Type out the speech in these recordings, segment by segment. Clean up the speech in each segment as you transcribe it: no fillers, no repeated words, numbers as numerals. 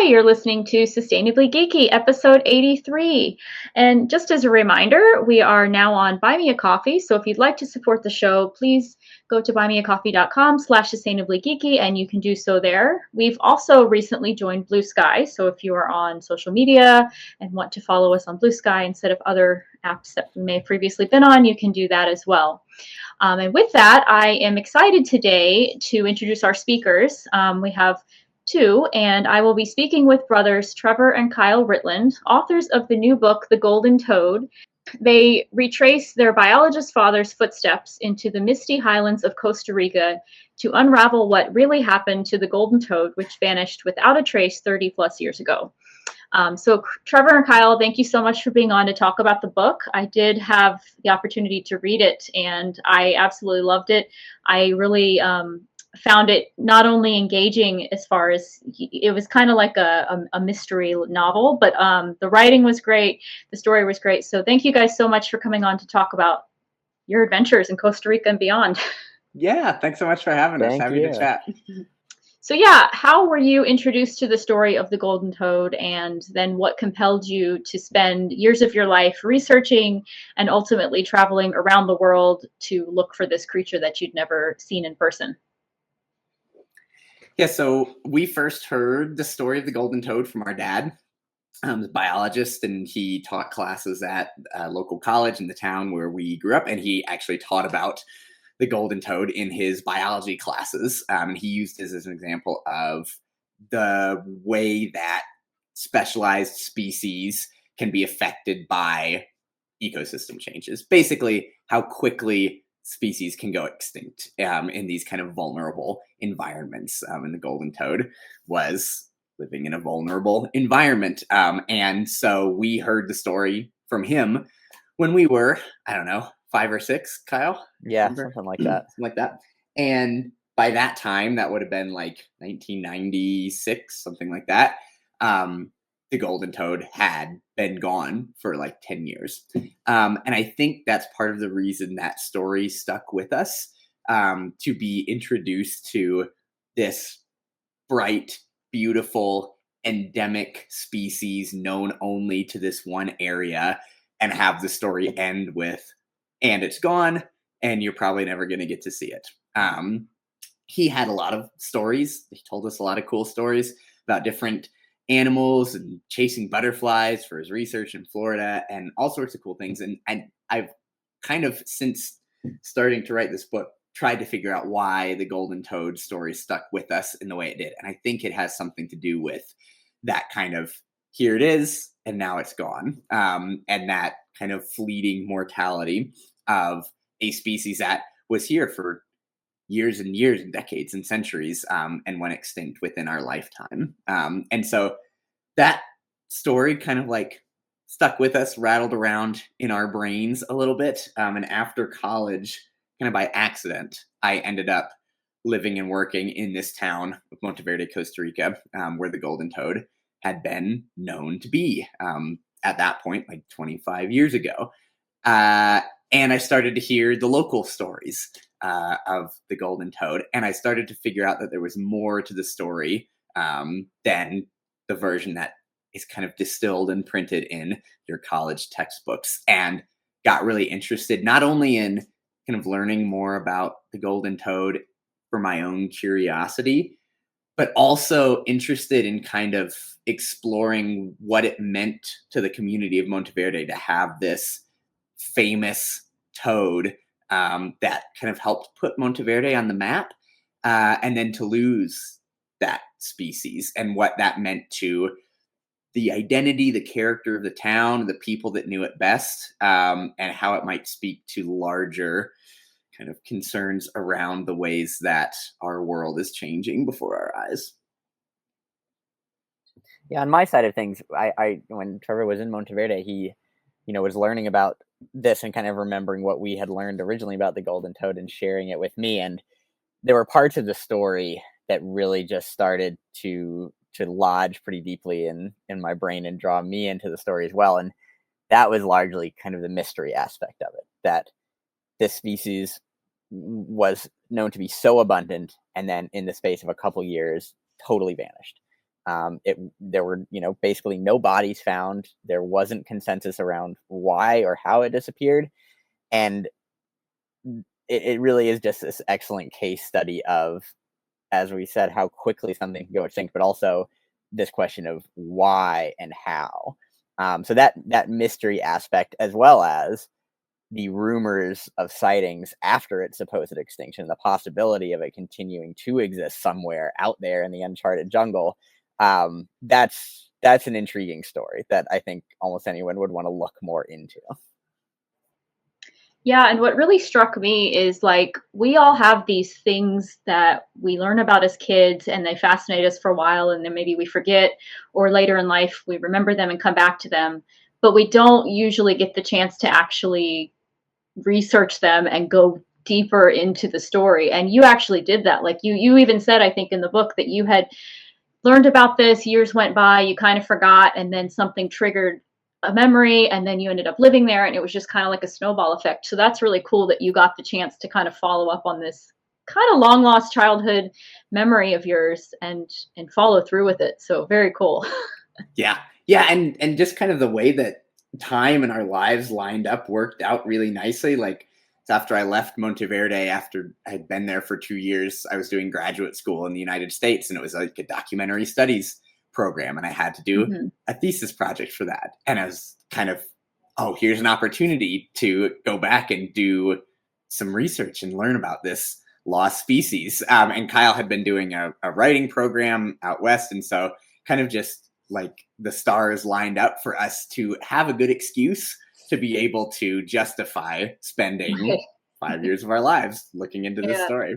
you're listening to Sustainably Geeky, episode 83. And just as a reminder, we are now on Buy Me a Coffee. So if you'd like to support the show, please go to buymeacoffee.com/sustainablygeeky and you can do so there. We've also recently joined Blue Sky. So if you are on social media and want to follow us on Blue Sky instead of other apps that we may have previously been on, you can do that as well. And with that, I am excited today to introduce our speakers. We have two, and I will be speaking with brothers Trevor and Kyle Ritland, authors of the new book, The Golden Toad. They retrace their biologist father's footsteps into the misty highlands of Costa Rica to unravel what really happened to the golden toad, which vanished without a trace 30 plus years ago. So Trevor and Kyle, thank you so much for being on to talk about the book. I did have the opportunity to read it, and I absolutely loved it. I really found it not only engaging as far as it was kind of like a mystery novel, but the writing was great. The story was great. So thank you guys so much for coming on to talk about your adventures in Costa Rica and beyond. Yeah, thanks so much for having us. Happy to chat. So yeah, how were you introduced to the story of the golden toad, and then what compelled you to spend years of your life researching and ultimately traveling around the world to look for this creature that you'd never seen in person? Yeah, so we first heard the story of the golden toad from our dad. A biologist, and he taught classes at a local college in the town where we grew up, and he actually taught about the golden toad in his biology classes. And he used this as an example of the way that specialized species can be affected by ecosystem changes. Basically, how quickly species can go extinct in these kind of vulnerable environments. And the golden toad was living in a vulnerable environment. And so we heard the story from him when we were, I don't know, 5 or 6, Kyle? Yeah, remember? Something like that. Something like that. And by that time, that would have been like 1996, something like that. The golden toad had been gone for like 10 years. And I think that's part of the reason that story stuck with us, to be introduced to this bright, beautiful, endemic species known only to this one area, and have the story end with, and it's gone, and you're probably never going to get to see it. He had a lot of stories. He told us a lot of cool stories about different animals and chasing butterflies for his research in Florida and all sorts of cool things. And I've kind of, since starting to write this book, tried to figure out why the golden toad story stuck with us in the way it did. And I think it has something to do with that kind of, here it is, and now it's gone. And that kind of fleeting mortality of a species that was here for years and years and decades and centuries, and went extinct within our lifetime. And so that story kind of like stuck with us, rattled around in our brains a little bit. And after college, kind of by accident, I ended up living and working in this town of Monteverde, Costa Rica, where the golden toad had been known to be, at that point, like 25 years ago. And I started to hear the local stories of the golden toad, and I started to figure out that there was more to the story than the version that is kind of distilled and printed in your college textbooks, and got really interested not only in kind of learning more about the golden toad for my own curiosity, but also interested in kind of exploring what it meant to the community of Monteverde to have this famous toad that kind of helped put Monteverde on the map, and then to lose that species and what that meant to the identity, the character of the town, the people that knew it best, and how it might speak to larger kind of concerns around the ways that our world is changing before our eyes. Yeah, on my side of things, I when Trevor was in Monteverde, he, was learning about this and kind of remembering what we had learned originally about the golden toad and sharing it with me. And there were parts of the story that really just started to lodge pretty deeply in my brain and draw me into the story as well. And that was largely kind of the mystery aspect of it, that this species was known to be so abundant and then in the space of a couple years totally vanished. There were, basically no bodies found. There wasn't consensus around why or how it disappeared. And it really is just this excellent case study of, as we said, how quickly something can go extinct, but also this question of why and how. So that mystery aspect, as well as the rumors of sightings after its supposed extinction, the possibility of it continuing to exist somewhere out there in the uncharted jungle, that's an intriguing story that I think almost anyone would want to look more into. Yeah, and what really struck me is like we all have these things that we learn about as kids and they fascinate us for a while and then maybe we forget, or later in life we remember them and come back to them, but we don't usually get the chance to actually research them and go deeper into the story. And you actually did that. Like you even said, I think in the book, that you had learned about this, years went by, you kind of forgot, and then something triggered a memory, and then you ended up living there, and it was just kind of like a snowball effect. So that's really cool that you got the chance to kind of follow up on this kind of long lost childhood memory of yours and follow through with it. So very cool. Yeah. Yeah, and just kind of the way that time in our lives lined up worked out really nicely. Like, it's after I left Monteverde, after I had been there for 2 years, I was doing graduate school in the United States, and it was like a documentary studies program, and I had to do Hmm. a thesis project for that. And I was kind of, oh, here's an opportunity to go back and do some research and learn about this lost species. And Kyle had been doing a writing program out west, and so kind of just like the stars lined up for us to have a good excuse to be able to justify spending Right. 5 years of our lives looking into this Yeah. story.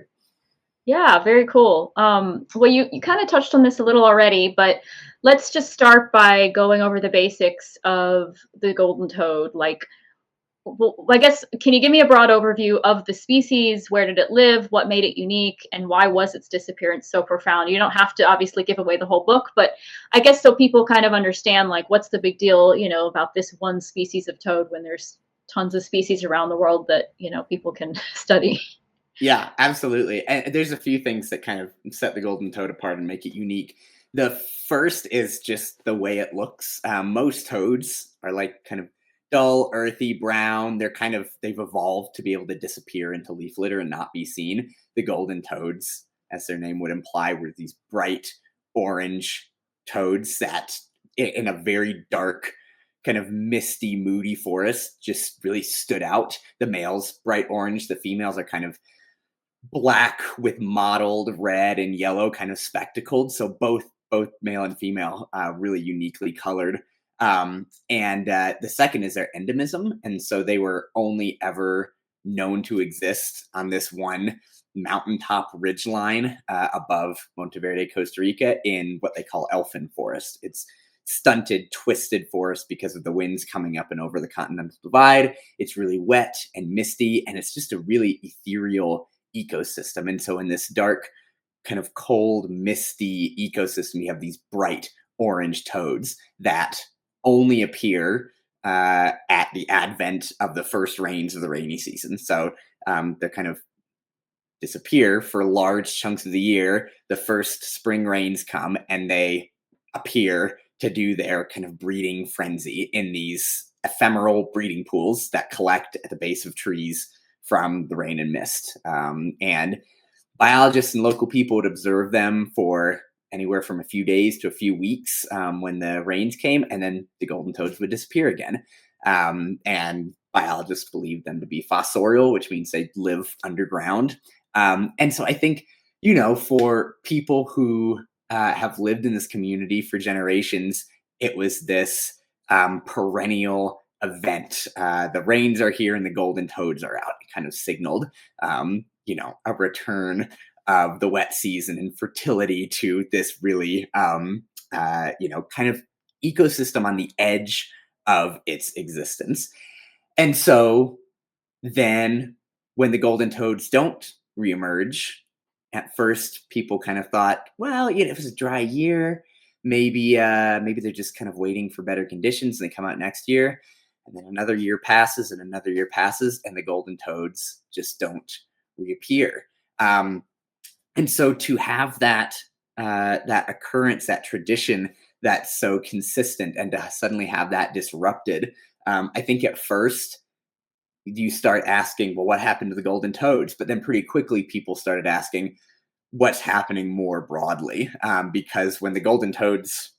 Yeah, very cool. Well, you kind of touched on this a little already, but let's just start by going over the basics of the golden toad. Like, well, I guess, can you give me a broad overview of the species? Where did it live? What made it unique? And why was its disappearance so profound? You don't have to obviously give away the whole book, but I guess so people kind of understand, like, what's the big deal, about this one species of toad when there's tons of species around the world that, people can study. Yeah, absolutely. And there's a few things that kind of set the golden toad apart and make it unique. The first is just the way it looks. Most toads are like kind of dull, earthy brown. They've evolved to be able to disappear into leaf litter and not be seen. The golden toads, as their name would imply, were these bright orange toads that in a very dark, kind of misty, moody forest just really stood out. The males bright orange, the females are kind of black with mottled red and yellow, kind of spectacled. So both male and female, really uniquely colored. And the second is their endemism, and so they were only ever known to exist on this one mountaintop ridgeline above Monteverde, Costa Rica, in what they call elfin forest. It's stunted, twisted forest because of the winds coming up and over the continental divide. It's really wet and misty, and it's just a really ethereal ecosystem. And so in this dark, kind of cold, misty ecosystem, you have these bright orange toads that only appear at the advent of the first rains of the rainy season. So they're kind of disappear for large chunks of the year. The first spring rains come and they appear to do their kind of breeding frenzy in these ephemeral breeding pools that collect at the base of trees from the rain and mist. And biologists and local people would observe them for anywhere from a few days to a few weeks when the rains came, and then the golden toads would disappear again. And biologists believe them to be fossorial, which means they live underground. And so I think, for people who have lived in this community for generations, it was this perennial event. The rains are here and the golden toads are out. It kind of signaled, a return of the wet season and fertility to this really, kind of ecosystem on the edge of its existence. And so then when the golden toads don't reemerge, at first people kind of thought, well, it was a dry year. Maybe they're just kind of waiting for better conditions and they come out next year. And then another year passes and another year passes and the golden toads just don't reappear. And so to have that that occurrence, that tradition that's so consistent, and to suddenly have that disrupted. I think at first you start asking, well, what happened to the golden toads? But then pretty quickly people started asking, what's happening more broadly? Because when the golden toads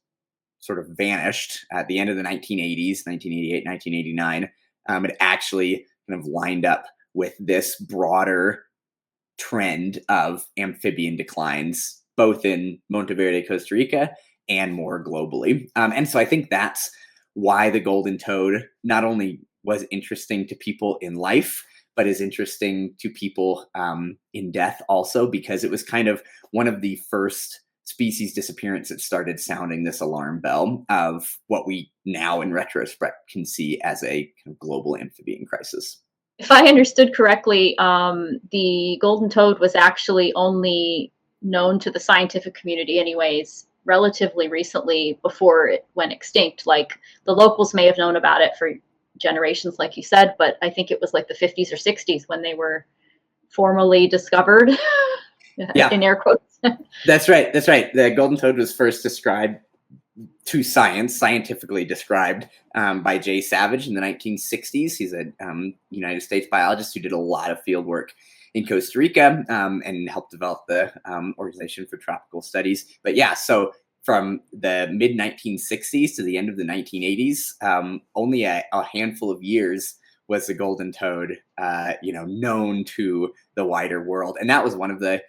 sort of vanished at the end of the 1980s, 1988, 1989, it actually kind of lined up with this broader trend of amphibian declines, both in Monteverde, Costa Rica, and more globally. And so I think that's why the golden toad not only was interesting to people in life, but is interesting to people in death also, because it was kind of one of the first species disappearance that started sounding this alarm bell of what we now in retrospect can see as a kind of global amphibian crisis. If I understood correctly, the golden toad was actually only known to the scientific community, anyways, relatively recently before it went extinct. Like the locals may have known about it for generations, like you said, but I think it was like the 50s or 60s when they were formally discovered. Yeah, in air quotes. That's right. That's right. The golden toad was first described to science, scientifically described by Jay Savage in the 1960s. He's a United States biologist who did a lot of field work in Costa Rica and helped develop the Organization for Tropical Studies. But yeah, so from the mid 1960s to the end of the 1980s, only a handful of years was the golden toad, known to the wider world, and that was one of the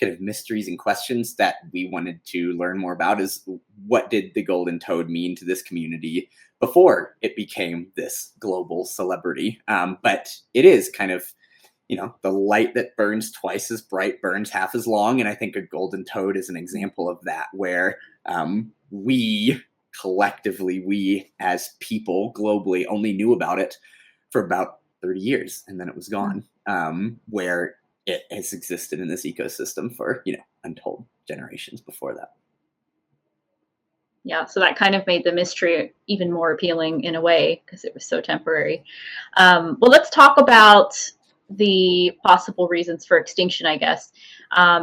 kind of mysteries and questions that we wanted to learn more about. Is what did the golden toad mean to this community before it became this global celebrity? But it is kind of, the light that burns twice as bright burns half as long. And I think a golden toad is an example of that, where we collectively, we as people globally only knew about it for about 30 years, and then it was gone, where it has existed in this ecosystem for, untold generations before that. Yeah, so that kind of made the mystery even more appealing in a way, because it was so temporary. Well, let's talk about the possible reasons for extinction, I guess.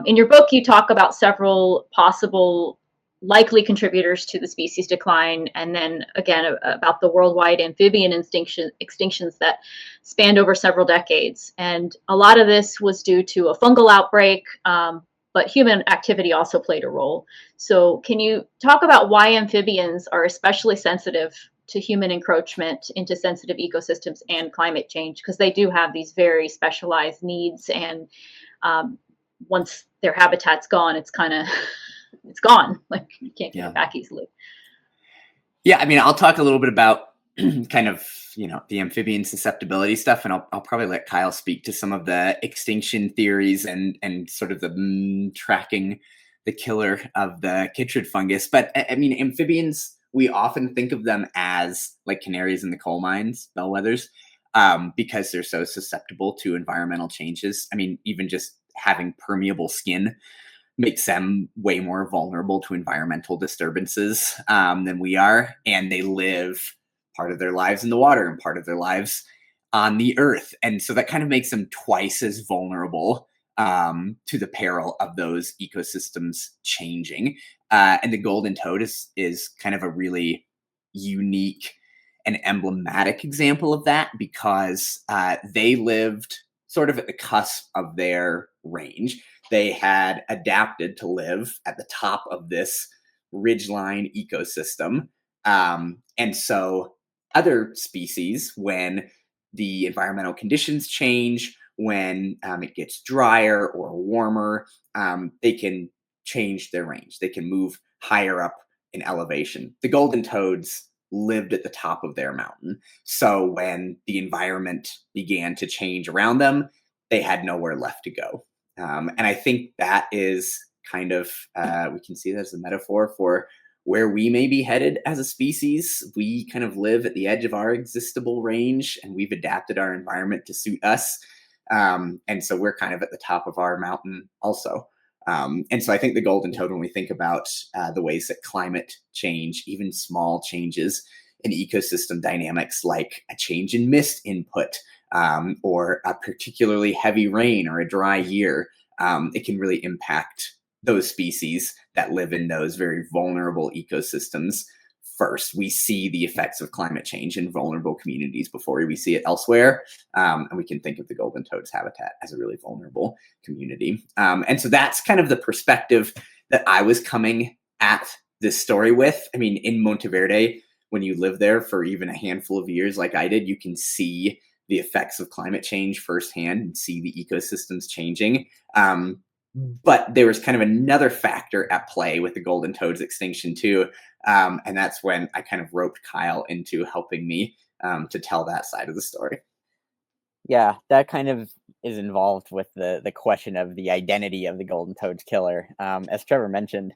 In your book, you talk about several possible likely contributors to the species decline, and then again about the worldwide amphibian extinctions that spanned over several decades. And a lot of this was due to a fungal outbreak, but human activity also played a role. So can you talk about why amphibians are especially sensitive to human encroachment into sensitive ecosystems and climate change? Because they do have these very specialized needs, and once their habitat's gone, it's kind of it's gone. Like you can't get it back easily. Yeah, I mean, I'll talk a little bit about kind of, the amphibian susceptibility stuff, and I'll probably let Kyle speak to some of the extinction theories and sort of the tracking the killer of the chytrid fungus. But I mean, amphibians, we often think of them as like canaries in the coal mines, bellwethers, because they're so susceptible to environmental changes. I mean, even just having permeable skin makes them way more vulnerable to environmental disturbances than we are. And they live part of their lives in the water and part of their lives on the earth. And so that kind of makes them twice as vulnerable to the peril of those ecosystems changing. And the golden toad is kind of a really unique and emblematic example of that, because they lived sort of at the cusp of their range. They had adapted to live at the top of this ridgeline ecosystem. And so other species, when the environmental conditions change, when it gets drier or warmer, they can change their range. They can move higher up in elevation. The golden toads lived at the top of their mountain. So when the environment began to change around them, they had nowhere left to go. And I think that is kind of, we can see that as a metaphor for where we may be headed as a species. We kind of live at the edge of our existable range, and we've adapted our environment to suit us. And so we're kind of at the top of our mountain also. And so I think the golden toad, when we think about the ways that climate change, even small changes in ecosystem dynamics, like a change in mist input, or a particularly heavy rain or a dry year, it can really impact those species that live in those very vulnerable ecosystems first. We see the effects of climate change in vulnerable communities before we see it elsewhere. And we can think of the golden toad's habitat as a really vulnerable community. And so that's kind of the perspective that I was coming at this story with. I mean, in Monteverde, when you live there for even a handful of years like I did, you can see the effects of climate change firsthand and see the ecosystems changing. But there was kind of another factor at play with the golden toad's extinction too. And that's when I kind of roped Kyle into helping me to tell that side of the story. Yeah, that kind of is involved with the question of the identity of the golden toad's killer. As Trevor mentioned,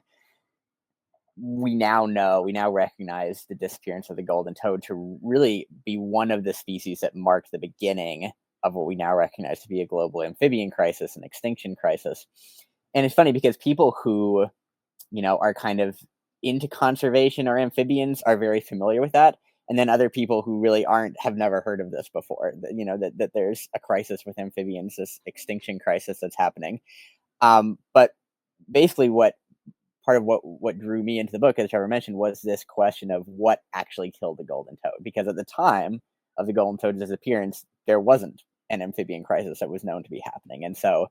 we now recognize the disappearance of the golden toad to really be one of the species that marked the beginning of what we now recognize to be a global amphibian crisis, an extinction crisis. And it's funny because people who, are kind of into conservation or amphibians are very familiar with that. And then other people who really aren't have never heard of this before, that there's a crisis with amphibians, this extinction crisis that's happening. But basically part of what drew me into the book, as Trevor mentioned, was this question of what actually killed the golden toad. Because at the time of the golden toad's disappearance, there wasn't an amphibian crisis that was known to be happening. And so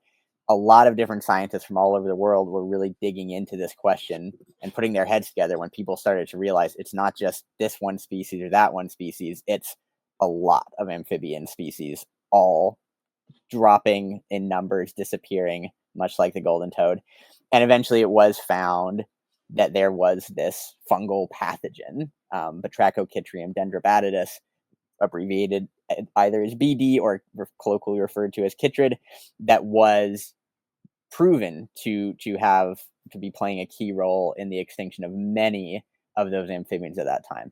a lot of different scientists from all over the world were really digging into this question and putting their heads together when people started to realize it's not just this one species or that one species, it's a lot of amphibian species all dropping in numbers, disappearing, much like the golden toad. And eventually it was found that there was this fungal pathogen, Batrachochytrium dendrobatidis, abbreviated either as BD or colloquially referred to as chytrid, that was proven to be playing a key role in the extinction of many of those amphibians at that time.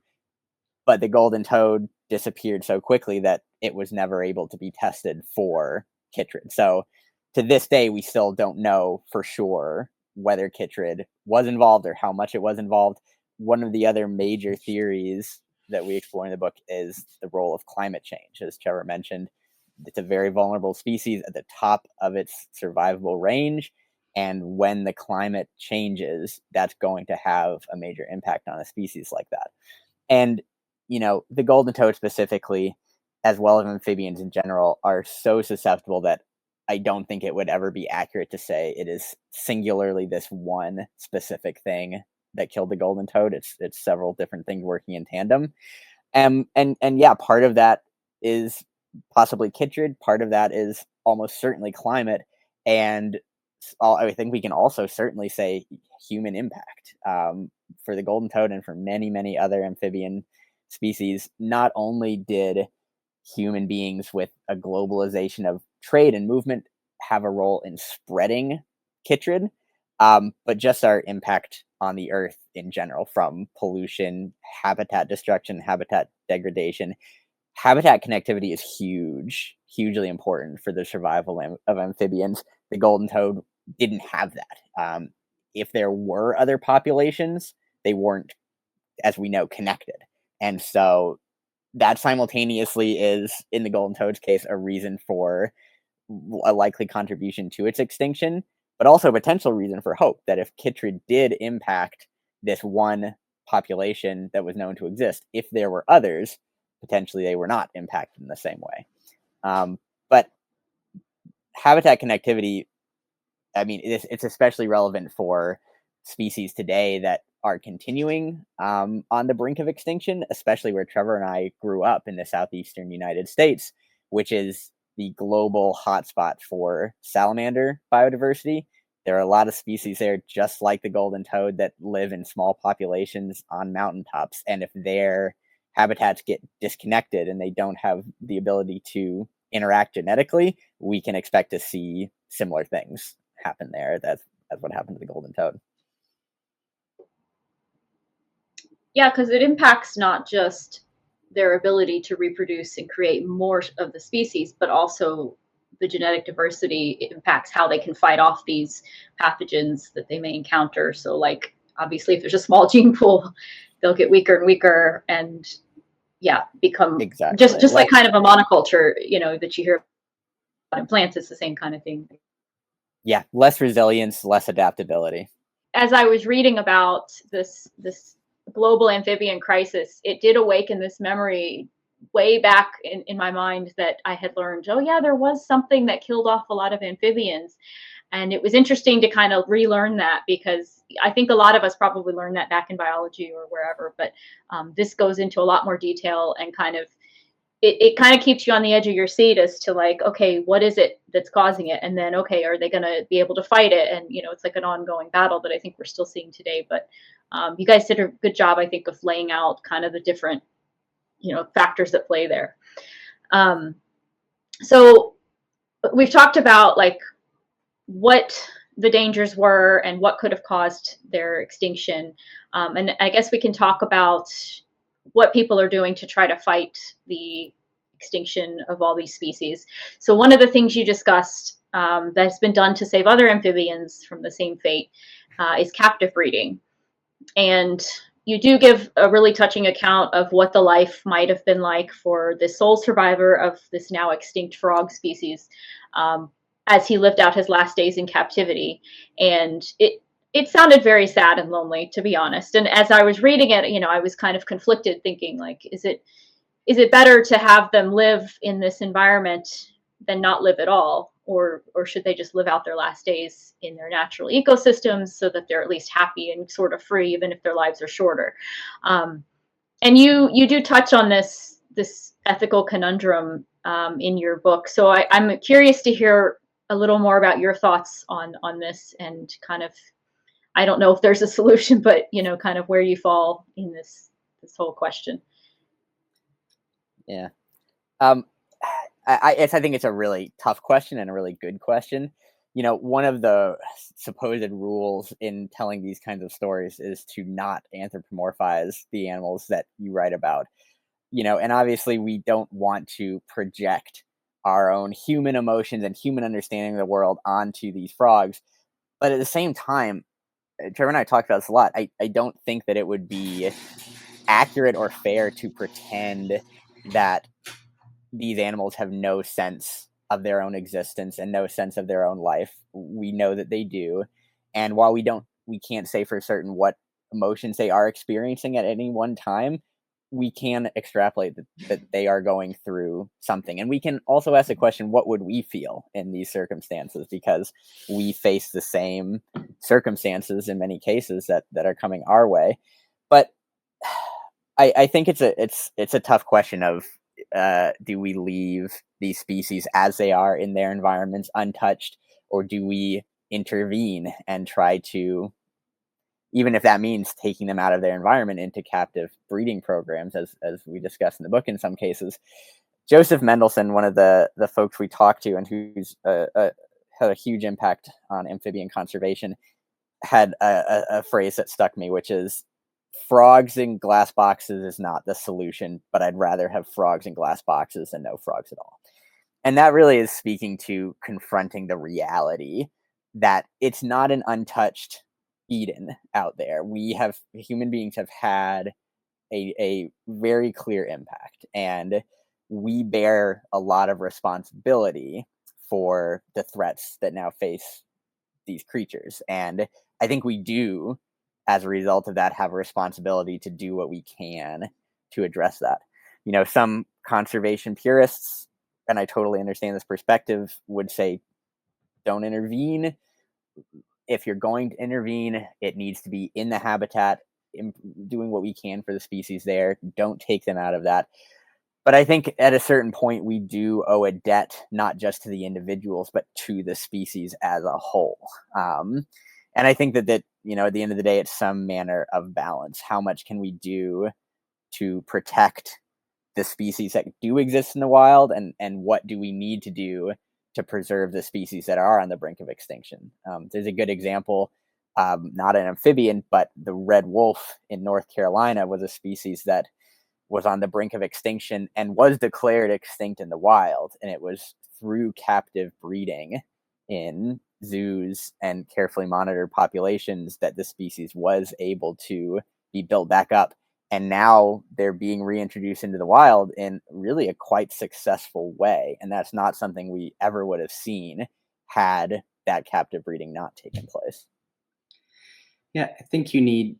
But the golden toad disappeared so quickly that it was never able to be tested for chytrid. So to this day, we still don't know for sure whether chytrid was involved or how much it was involved. One of the other major theories that we explore in the book is the role of climate change. As Trevor mentioned, it's a very vulnerable species at the top of its survivable range. And when the climate changes, that's going to have a major impact on a species like that. And, the golden toad specifically, as well as amphibians in general, are so susceptible that I don't think it would ever be accurate to say it is singularly this one specific thing that killed the golden toad. It's several different things working in tandem. And yeah, part of that is possibly chytrid. Part of that is almost certainly climate. And I think we can also certainly say human impact for the golden toad and for many, many other amphibian species. Not only did human beings with a globalization of trade and movement have a role in spreading chytrid, but just our impact on the earth in general, from pollution, habitat destruction, habitat degradation. Habitat connectivity is hugely important for the survival of amphibians. The golden toad didn't have that. If there were other populations, they weren't, as we know, connected. And so that simultaneously is, in the golden toad's case, a reason for a likely contribution to its extinction, but also a potential reason for hope that if chytrid did impact this one population that was known to exist, if there were others, potentially they were not impacted in the same way. But habitat connectivity, I mean, it's especially relevant for species today that are continuing on the brink of extinction, especially where Trevor and I grew up in the southeastern United States, which is the global hotspot for salamander biodiversity. There are a lot of species there, just like the golden toad, that live in small populations on mountaintops. And if their habitats get disconnected and they don't have the ability to interact genetically, we can expect to see similar things happen there. That's what happened to the golden toad. Yeah, because it impacts not just their ability to reproduce and create more of the species, but also the genetic diversity. It impacts how they can fight off these pathogens that they may encounter. So, like, obviously, if there's a small gene pool, they'll get weaker and weaker, and become just like kind of a monoculture, that you hear about in plants. It's the same kind of thing. Yeah, less resilience, less adaptability. As I was reading about this global amphibian crisis, it did awaken this memory way back in my mind that I had learned, oh yeah, there was something that killed off a lot of amphibians. And it was interesting to kind of relearn that, because I think a lot of us probably learned that back in biology or wherever, but this goes into a lot more detail and kind of it kind of keeps you on the edge of your seat as to like, okay, what is it that's causing it? And then, okay, are they going to be able to fight it? And, you know, it's like an ongoing battle that I think we're still seeing today. But you guys did a good job, I think, of laying out kind of the different, you know, factors that play there. So we've talked about like what the dangers were and what could have caused their extinction. And I guess we can talk about what people are doing to try to fight the extinction of all these species. So one of the things you discussed that's been done to save other amphibians from the same fate is captive breeding. And you do give a really touching account of what the life might have been like for the sole survivor of this now extinct frog species, as he lived out his last days in captivity. And it sounded very sad and lonely, to be honest. And as I was reading it, you know, I was kind of conflicted, thinking like, is it better to have them live in this environment than not live at all, or should they just live out their last days in their natural ecosystems so that they're at least happy and sort of free, even if their lives are shorter? And you do touch on this ethical conundrum in your book, so I'm curious to hear a little more about your thoughts on this, and kind of, I don't know if there's a solution, but you know, kind of where you fall in this whole question. Yeah. I think it's a really tough question and a really good question. You know, one of the supposed rules in telling these kinds of stories is to not anthropomorphize the animals that you write about. You know, and obviously we don't want to project our own human emotions and human understanding of the world onto these frogs. But at the same time, Trevor and I talked about this a lot. I don't think that it would be accurate or fair to pretend that these animals have no sense of their own existence and no sense of their own life. We know that they do. And while we can't say for certain what emotions they are experiencing at any one time, we can extrapolate that they are going through something. And we can also ask the question, what would we feel in these circumstances? Because we face the same circumstances in many cases that are coming our way. But I think it's a tough question of, do we leave these species as they are in their environments untouched, or do we intervene and try to, even if that means taking them out of their environment into captive breeding programs, as we discuss in the book in some cases? Joseph Mendelsohn, one of the folks we talked to and who's had a huge impact on amphibian conservation, had a phrase that stuck me, which is, frogs in glass boxes is not the solution, but I'd rather have frogs in glass boxes than no frogs at all. And that really is speaking to confronting the reality that it's not an untouched Eden out there. Human beings have had a very clear impact, and we bear a lot of responsibility for the threats that now face these creatures. And I think we do, as a result of that, have a responsibility to do what we can to address that. You know, some conservation purists, and I totally understand this perspective, would say, don't intervene. If you're going to intervene, it needs to be in the habitat, doing what we can for the species there. Don't take them out of that. But I think at a certain point, we do owe a debt, not just to the individuals, but to the species as a whole. And I think that, you know, at the end of the day, it's some manner of balance. How much can we do to protect the species that do exist in the wild, and what do we need to do to preserve the species that are on the brink of extinction? There's a good example, not an amphibian, but the red wolf in North Carolina was a species that was on the brink of extinction and was declared extinct in the wild. And it was through captive breeding in zoos and carefully monitored populations that the species was able to be built back up. And now they're being reintroduced into the wild in really a quite successful way. And that's not something we ever would have seen had that captive breeding not taken place. Yeah, I think you need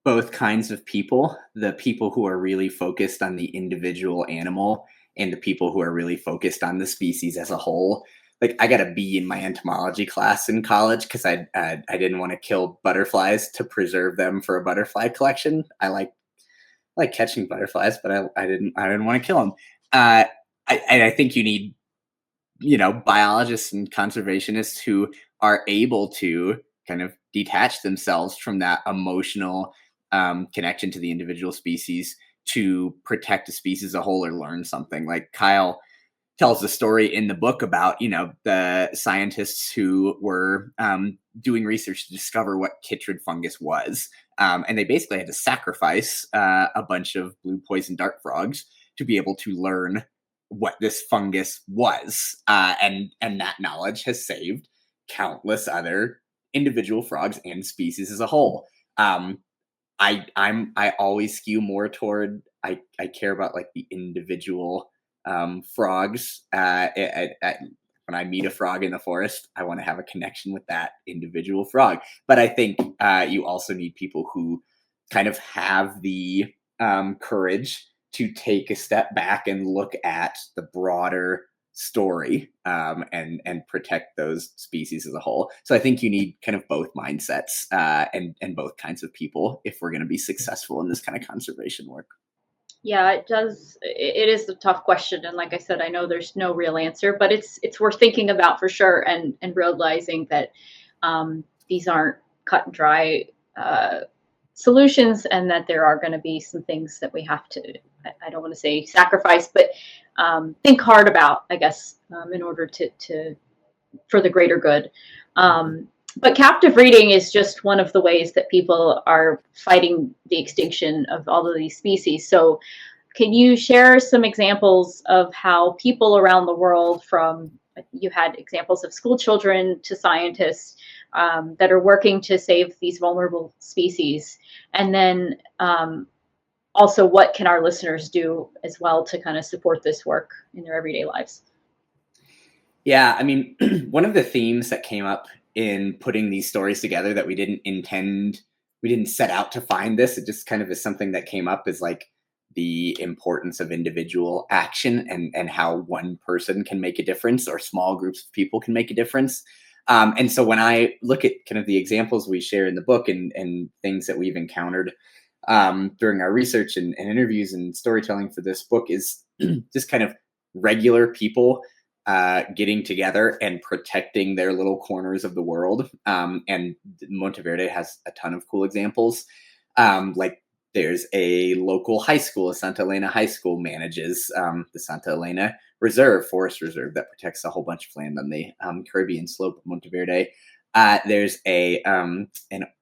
both kinds of people, the people who are really focused on the individual animal and the people who are really focused on the species as a whole. Like, I got a B in my entomology class in college because I didn't want to kill butterflies to preserve them for a butterfly collection. I like catching butterflies, but I didn't want to kill them. I think you need, biologists and conservationists who are able to kind of detach themselves from that emotional connection to the individual species to protect a species as a whole or learn something. Like Kyle tells the story in the book about, the scientists who were doing research to discover what chytrid fungus was. And they basically had to sacrifice a bunch of blue poison dart frogs to be able to learn what this fungus was. And that knowledge has saved countless other individual frogs and species as a whole. I always skew more toward, I care about like the individual frogs. When I meet a frog in the forest, I want to have a connection with that individual frog. But I think you also need people who kind of have the courage to take a step back and look at the broader story and protect those species as a whole. So I think you need kind of both mindsets and both kinds of people if we're going to be successful in this kind of conservation work. Yeah, it does. It is a tough question, and like I said, I know there's no real answer, but it's worth thinking about for sure, and realizing that these aren't cut and dry solutions, and that there are going to be some things that we have to, I don't want to say sacrifice, but think hard about, I guess, in order to for the greater good. But captive breeding is just one of the ways that people are fighting the extinction of all of these species. So can you share some examples of how people around the world, from, you had examples of school children to scientists, that are working to save these vulnerable species? And then also, what can our listeners do as well to kind of support this work in their everyday lives? Yeah, I mean, one of the themes that came up in putting these stories together that we didn't set out to find this. It just kind of is something that came up, is like the importance of individual action and how one person can make a difference, or small groups of people can make a difference. And so when I look at kind of the examples we share in the book and things that we've encountered during our research and interviews and storytelling for this book, is just kind of regular people getting together and protecting their little corners of the world. And Monteverde has a ton of cool examples. Like there's a local high school, Santa Elena High School, manages the Santa Elena Forest Reserve that protects a whole bunch of land on the Caribbean slope of Monteverde. There's an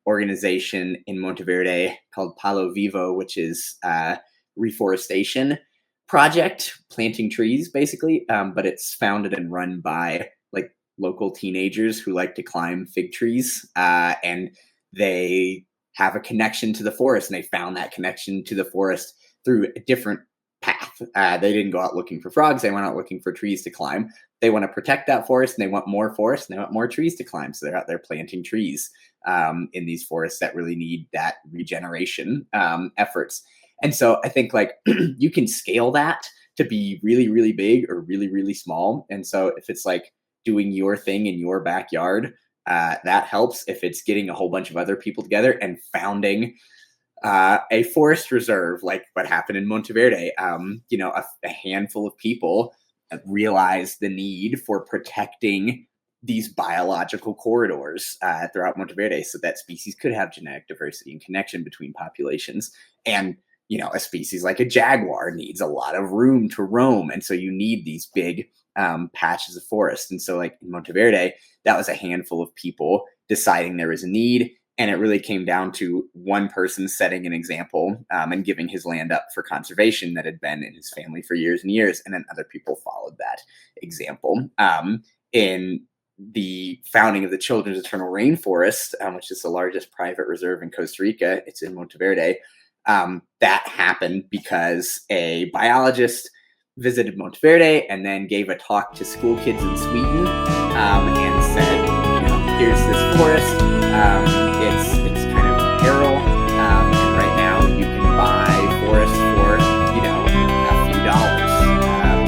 organization in Monteverde called Palo Vivo, which is reforestation project, planting trees basically, but it's founded and run by like local teenagers who like to climb fig trees, and they have a connection to the forest, and they found that connection to the forest through a different path. They didn't go out looking for frogs, they went out looking for trees to climb. They want to protect that forest, and they want more forest, and they want more trees to climb, so they're out there planting trees in these forests that really need that regeneration efforts. And so I think like you can scale that to be really, really big or really, really small. And so if it's like doing your thing in your backyard, that helps. If it's getting a whole bunch of other people together and founding a forest reserve, like what happened in Monteverde, a handful of people realized the need for protecting these biological corridors throughout Monteverde so that species could have genetic diversity and connection between populations. And a species like a jaguar needs a lot of room to roam. And so you need these big patches of forest. And so like in Monteverde, that was a handful of people deciding there was a need. And it really came down to one person setting an example and giving his land up for conservation that had been in his family for years and years. And then other people followed that example. In the founding of the Children's Eternal Rainforest, which is the largest private reserve in Costa Rica, it's in Monteverde. That happened because a biologist visited Monteverde and then gave a talk to school kids in Sweden. And here's this forest. It's kind of peril, and right now you can buy forest for a few dollars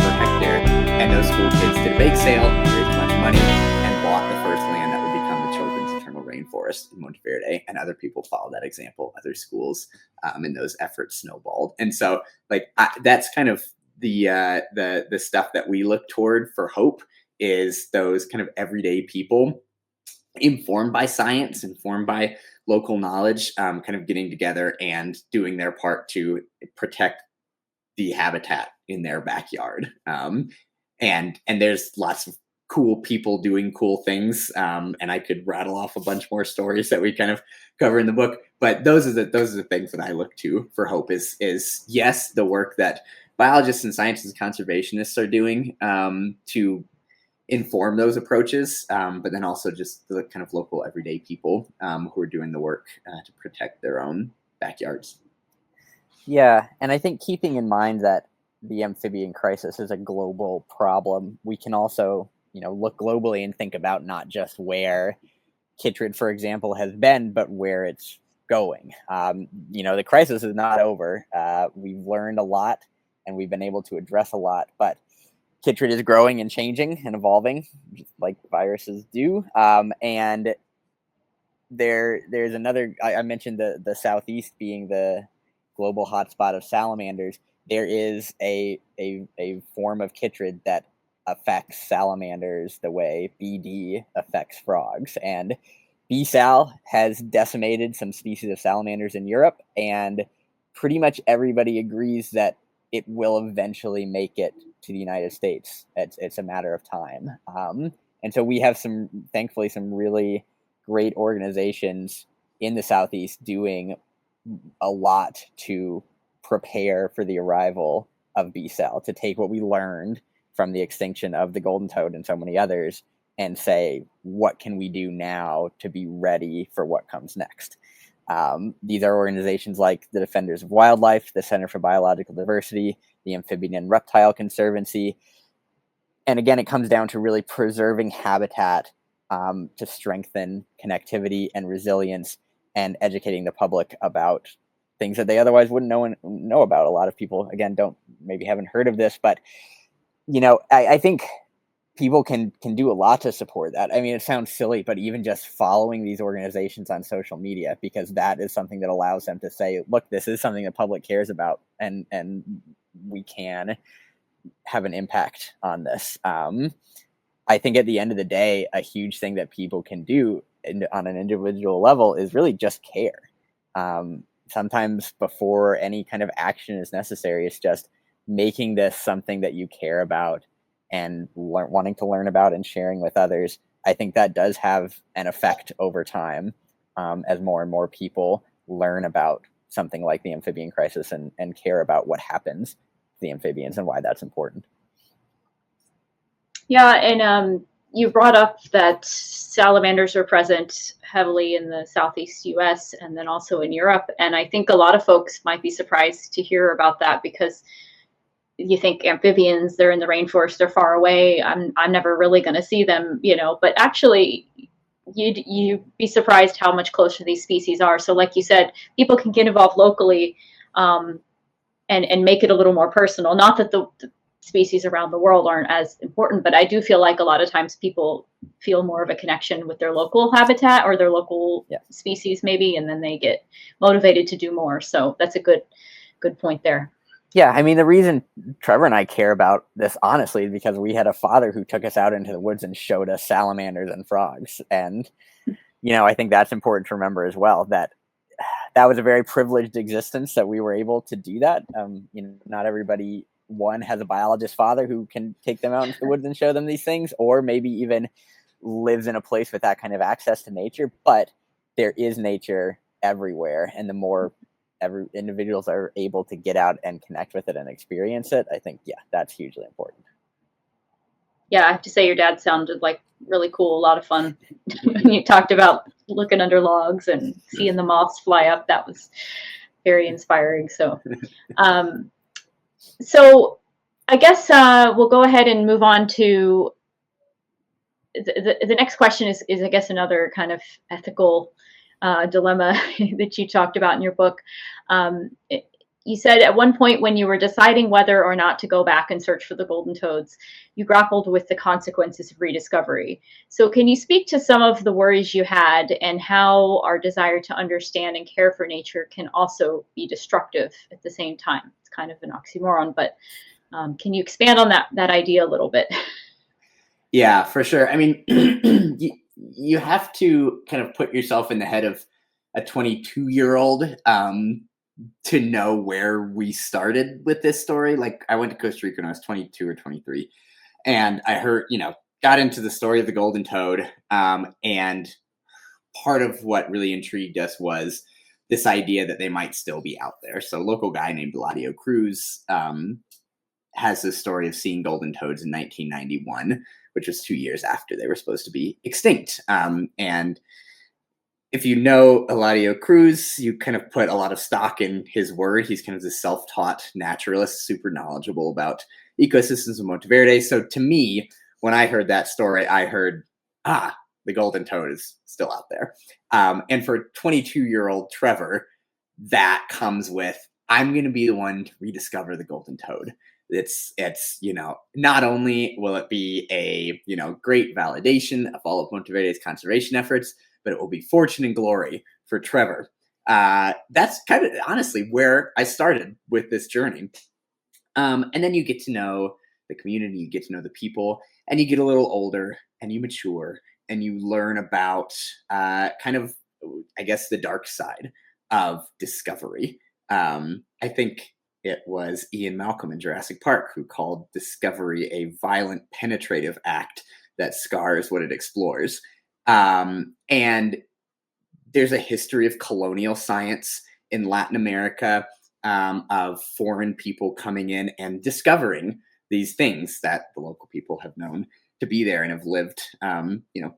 per hectare. And those school kids did a bake sale, raised a bunch of money, and bought the first land that would become the Children's Eternal Rainforest in Monteverde. And other people followed that example. Other schools, and those efforts snowballed. And so, that's kind of the stuff that we look toward for hope, is those kind of everyday people, informed by science, informed by local knowledge, kind of getting together and doing their part to protect the habitat in their backyard. And there's lots of cool people doing cool things. And I could rattle off a bunch more stories that we kind of cover in the book. But those are the things that I look to for hope, is yes, the work that biologists and scientists and conservationists are doing to inform those approaches, but then also just the kind of local everyday people who are doing the work to protect their own backyards. Yeah, and I think keeping in mind that the amphibian crisis is a global problem, we can also, look globally and think about not just where chytrid, for example, has been, but where it's going. The crisis is not over. We've learned a lot, and we've been able to address a lot, but chytrid is growing and changing and evolving, just like viruses do. And there's another. I mentioned the Southeast being the global hotspot of salamanders. There is a form of chytrid that affects salamanders the way BD affects frogs, and B-sal has decimated some species of salamanders in Europe, and pretty much everybody agrees that it will eventually make it to the United States. It's a matter of time. And so we have thankfully some really great organizations in the Southeast doing a lot to prepare for the arrival of B-sal, to take what we learned from the extinction of the golden toad and so many others and say, what can we do now to be ready for what comes next? These are organizations like the Defenders of Wildlife, the Center for Biological Diversity, the Amphibian and Reptile Conservancy. And again, it comes down to really preserving habitat to strengthen connectivity and resilience, and educating the public about things that they otherwise wouldn't know about. A lot of people, again, haven't heard of this, but I think people can do a lot to support that. I mean, it sounds silly, but even just following these organizations on social media, because that is something that allows them to say, look, this is something the public cares about, and we can have an impact on this. I think at the end of the day, a huge thing that people can do on an individual level is really just care. Sometimes before any kind of action is necessary, it's just making this something that you care about and wanting to learn about and sharing with others. I think that does have an effect over time, as more and more people learn about something like the amphibian crisis and care about what happens to the amphibians and why that's important. Yeah, and you brought up that salamanders are present heavily in the Southeast US and then also in Europe. And I think a lot of folks might be surprised to hear about that, because you think amphibians, they're in the rainforest, they're far away, I'm never really going to see them, but actually you'd be surprised how much closer these species are. So like you said, people can get involved locally and make it a little more personal. Not that the species around the world aren't as important, but I do feel like a lot of times people feel more of a connection with their local habitat or their local species maybe, and then they get motivated to do more. So that's a good point there. Yeah, I mean, the reason Trevor and I care about this, honestly, is because we had a father who took us out into the woods and showed us salamanders and frogs. And, I think that's important to remember as well, that was a very privileged existence that we were able to do that. Not everybody, one, has a biologist father who can take them out into the woods and show them these things, or maybe even lives in a place with that kind of access to nature. But there is nature everywhere, and the more individuals are able to get out and connect with it and experience it, I think, that's hugely important. Yeah, I have to say your dad sounded like really cool, a lot of fun. When you talked about looking under logs and seeing the moths fly up, that was very inspiring. So, so I guess we'll go ahead and move on to the next question is, I guess, another kind of ethical dilemma that you talked about in your book. You said at one point when you were deciding whether or not to go back and search for the golden toads, you grappled with the consequences of rediscovery. So can you speak to some of the worries you had and how our desire to understand and care for nature can also be destructive at the same time? It's kind of an oxymoron, but can you expand on that idea a little bit? Yeah, for sure. I mean, you have to kind of put yourself in the head of a 22-year-old to know where we started with this story. Like, I went to Costa Rica when I was 22 or 23, and I heard, got into the story of the golden toad. And part of what really intrigued us was this idea that they might still be out there. So a local guy named Eladio Cruz has this story of seeing golden toads in 1991, which was 2 years after they were supposed to be extinct. And if you know Eladio Cruz, you kind of put a lot of stock in his word. He's kind of this self-taught naturalist, super knowledgeable about ecosystems of Monteverde. So to me, when I heard that story, I heard, the golden toad is still out there. And for 22-year-old Trevor, that comes with, I'm going to be the one to rediscover the golden toad. It's not only will it be a great validation of all of Monteverde's conservation efforts, but it will be fortune and glory for Trevor. That's kind of honestly where I started with this journey. And then you get to know the community, you get to know the people, and you get a little older and you mature and you learn about kind of, I guess, the dark side of discovery. I think it was Ian Malcolm in Jurassic Park who called discovery a violent, penetrative act that scars what it explores. And there's a history of colonial science in Latin America, of foreign people coming in and discovering these things that the local people have known to be there and have lived,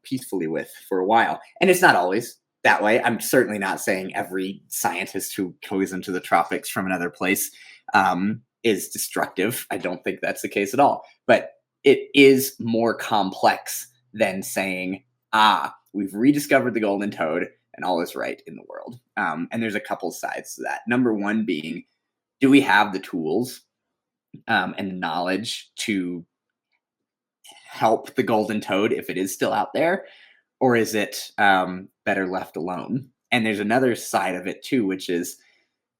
peacefully with for a while. And it's not always that way. I'm certainly not saying every scientist who goes into the tropics from another place is destructive. I don't think that's the case at all. But it is more complex than saying, we've rediscovered the golden toad and all is right in the world. And there's a couple sides to that. Number one being, do we have the tools and the knowledge to help the golden toad if it is still out there? Or is it better left alone? And there's another side of it too, which is,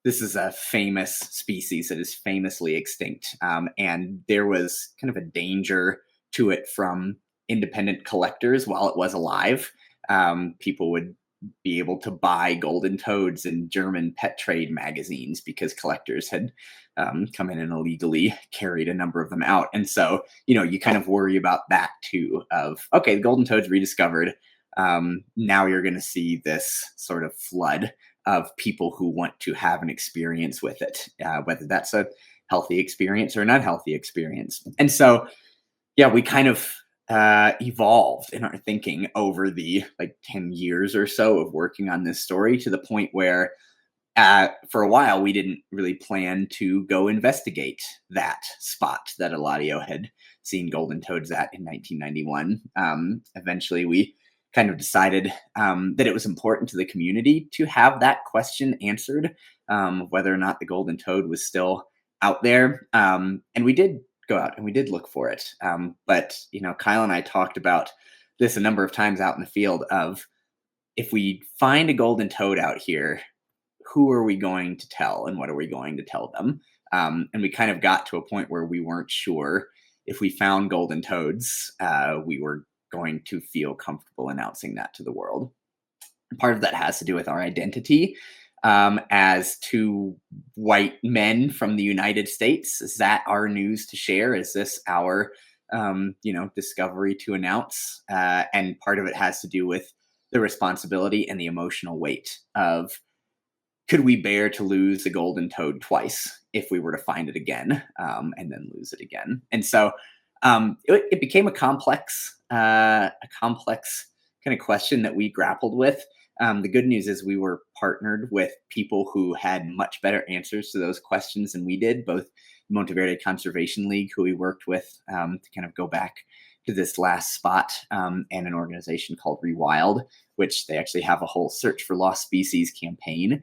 this is a famous species that is famously extinct. And there was kind of a danger to it from independent collectors while it was alive. People would be able to buy golden toads in German pet trade magazines because collectors had come in and illegally carried a number of them out. And so, you kind of worry about that too, of, okay, the golden toad's rediscovered. Now you're going to see this sort of flood of people who want to have an experience with it, whether that's a healthy experience or an unhealthy experience. And so, yeah, we kind of evolved in our thinking over the 10 years or so of working on this story, to the point where for a while we didn't really plan to go investigate that spot that Eladio had seen golden toads at in 1991. Eventually we kind of decided that it was important to the community to have that question answered, whether or not the golden toad was still out there. And we did go out and we did look for it. But, Kyle and I talked about this a number of times out in the field of, if we find a golden toad out here, who are we going to tell and what are we going to tell them? And we kind of got to a point where we weren't sure if we found golden toads, we were going to feel comfortable announcing that to the world. Part of that has to do with our identity as two white men from the United States. Is that our news to share? Is this our, discovery to announce? And part of it has to do with the responsibility and the emotional weight of, could we bear to lose the golden toad twice if we were to find it again and then lose it again? And so it became a complex kind of question that we grappled with. The good news is we were partnered with people who had much better answers to those questions than we did, both Monteverde Conservation League, who we worked with to kind of go back to this last spot, and an organization called Rewild, which they actually have a whole search for lost species campaign,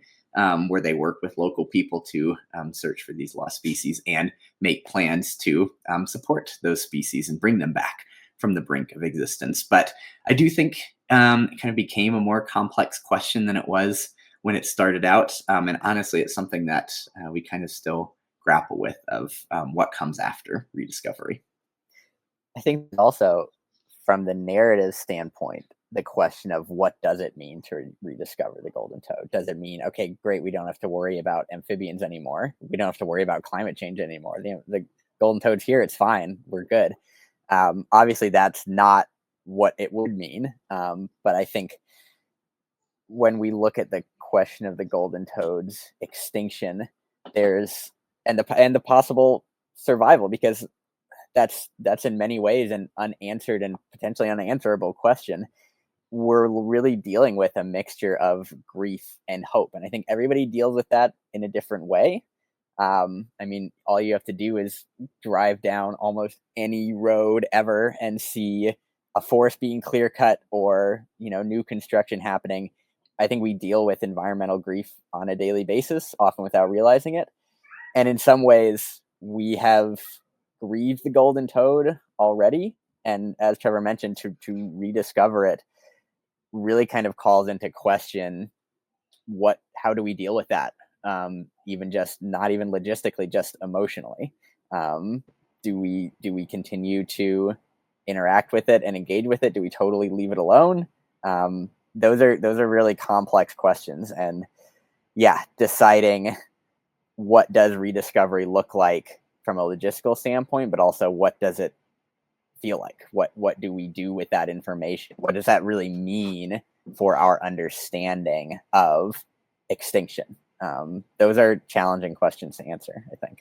where they work with local people to search for these lost species and make plans to support those species and bring them back from the brink of existence. But I do think it kind of became a more complex question than it was when it started out. And honestly, it's something that we kind of still grapple with of what comes after rediscovery. I think also from the narrative standpoint, the question of what does it mean to rediscover the golden toad? Does it mean, okay, great, we don't have to worry about amphibians anymore. We don't have to worry about climate change anymore. The golden toad's here. It's fine. We're good. Obviously, that's not what it would mean. But I think when we look at the question of the golden toad's extinction, there's and the possible survival, because that's in many ways an unanswered and potentially unanswerable question. We're really dealing with a mixture of grief and hope, and I think everybody deals with that in a different way. I mean, all you have to do is drive down almost any road ever and see a forest being clear cut or, new construction happening. I think we deal with environmental grief on a daily basis, often without realizing it. And in some ways, we have grieved the golden toad already. And as Trevor mentioned, to rediscover it really kind of calls into question how do we deal with that? Even just not even logistically, just emotionally. Do we continue to interact with it and engage with it? Do we totally leave it alone? Those are really complex questions, and deciding what does rediscovery look like from a logistical standpoint, but also what does it feel like? What do we do with that information? What does that really mean for our understanding of extinction? Those are challenging questions to answer, I think.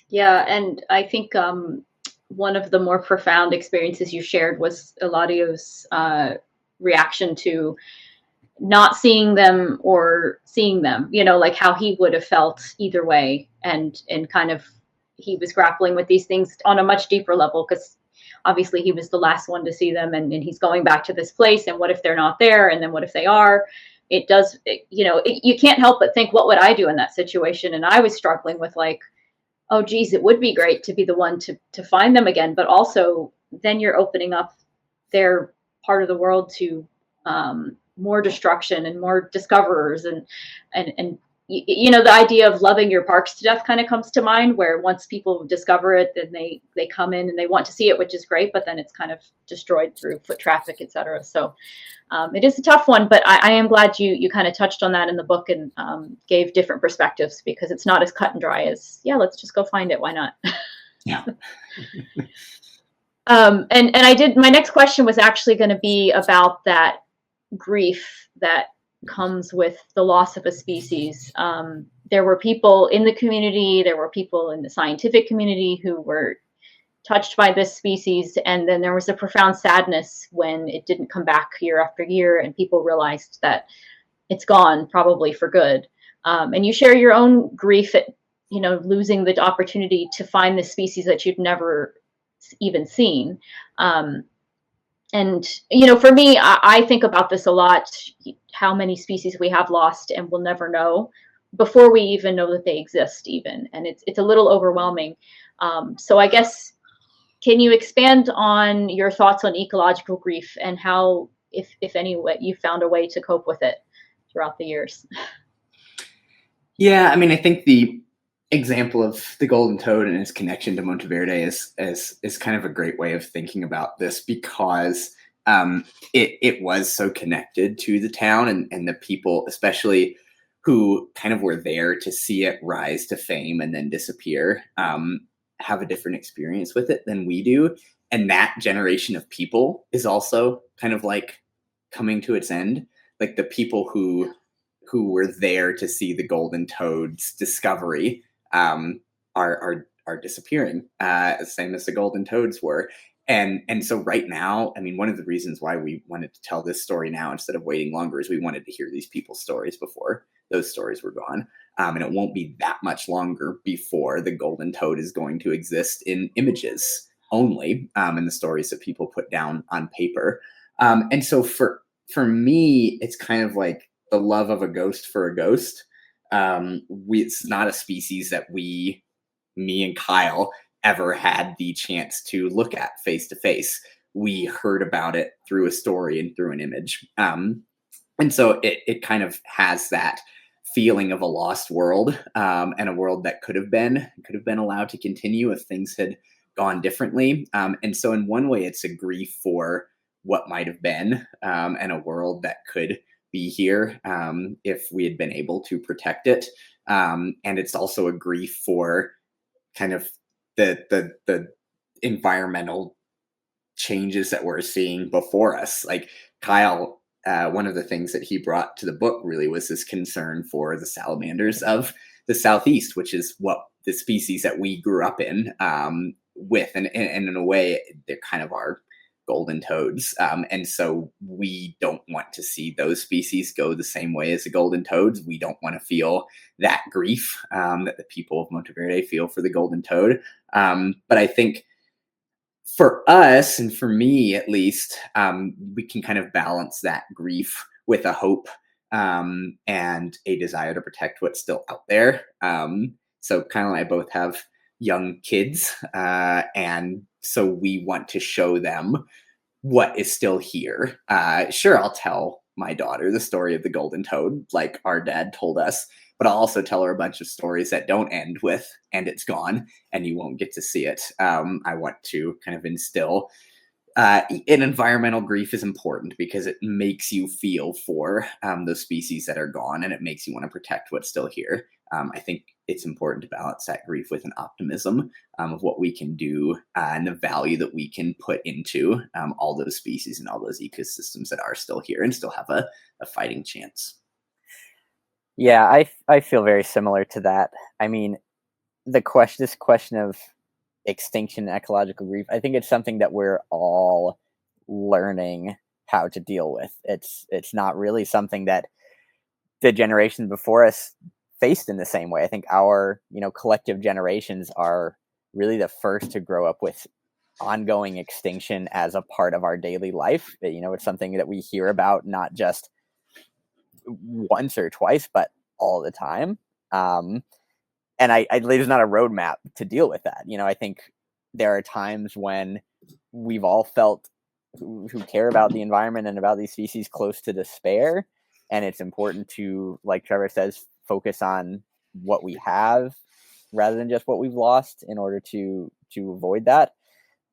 Yeah, and I think one of the more profound experiences you shared was Eladio's reaction to not seeing them or seeing them, like how he would have felt either way. And kind of, he was grappling with these things on a much deeper level, because obviously he was the last one to see them, and he's going back to this place. And what if they're not there? And then what if they are? It does, you can't help but think, what would I do in that situation? And I was struggling with like, oh, geez, it would be great to be the one to find them again. But also then you're opening up their part of the world to more destruction and more discoverers. And the idea of loving your parks to death kind of comes to mind, where once people discover it, then they come in and they want to see it, which is great, but then it's kind of destroyed through foot traffic, etc. So it is a tough one, but I am glad you kind of touched on that in the book and gave different perspectives, because it's not as cut and dry as, let's just go find it. Why not? Yeah. And I did, my next question was actually going to be about that grief that comes with the loss of a species. There were people in the community, there were people in the scientific community who were touched by this species, and then there was a profound sadness when it didn't come back year after year, and people realized that it's gone, probably for good. And you share your own grief at losing the opportunity to find this species that you'd never even seen. And for me, I think about this a lot, how many species we have lost and will never know before we even know that they exist even. And it's a little overwhelming. So I guess, can you expand on your thoughts on ecological grief and how, if any way, you found a way to cope with it throughout the years? Yeah, I mean, I think the example of the golden toad and its connection to Monteverde is kind of a great way of thinking about this, because it was so connected to the town and the people, especially who kind of were there to see it rise to fame and then disappear, have a different experience with it than we do. And that generation of people is also kind of like coming to its end. Like the people who were there to see the golden toad's discovery are disappearing, same as the golden toads were. And so right now, I mean, one of the reasons why we wanted to tell this story now instead of waiting longer is we wanted to hear these people's stories before those stories were gone. And it won't be that much longer before the golden toad is going to exist in images only, and the stories that people put down on paper. And so for me, it's kind of like the love of a ghost for a ghost. It's not a species that me and Kyle, ever had the chance to look at face to face. We heard about it through a story and through an image. And so it kind of has that feeling of a lost world, and a world that could have been allowed to continue if things had gone differently. And so in one way, it's a grief for what might have been, and a world that could be here, if we had been able to protect it. And it's also a grief for kind of the environmental changes that we're seeing before us. Like Kyle, one of the things that he brought to the book really was this concern for the salamanders of the Southeast, which is what the species that we grew up in, with, and in a way, they're kind of our golden toads. And so we don't want to see those species go the same way as the golden toads. We don't want to feel that grief, that the people of Monteverde feel for the golden toad. But I think for us, and for me at least, we can kind of balance that grief with a hope, and a desire to protect what's still out there. So Kyle and I both have young kids, and so we want to show them what is still here. Sure, I'll tell my daughter the story of the golden toad, like our dad told us, but I'll also tell her a bunch of stories that don't end with "and it's gone and you won't get to see it." I want to kind of instill, an environmental grief is important because it makes you feel for, those species that are gone, and it makes you want to protect what's still here. I think it's important to balance that grief with an optimism, of what we can do, and the value that we can put into, all those species and all those ecosystems that are still here and still have a fighting chance. Yeah, I feel very similar to that. I mean, this question of extinction and ecological grief, I think it's something that we're all learning how to deal with. It's not really something that the generations before us faced in the same way. I think our, collective generations are really the first to grow up with ongoing extinction as a part of our daily life. It's something that we hear about not just once or twice, but all the time. And there's not a roadmap to deal with that. I think there are times when we've all felt, who care about the environment and about these species, close to despair. And it's important to, like Trevor says, focus on what we have rather than just what we've lost in order to avoid that,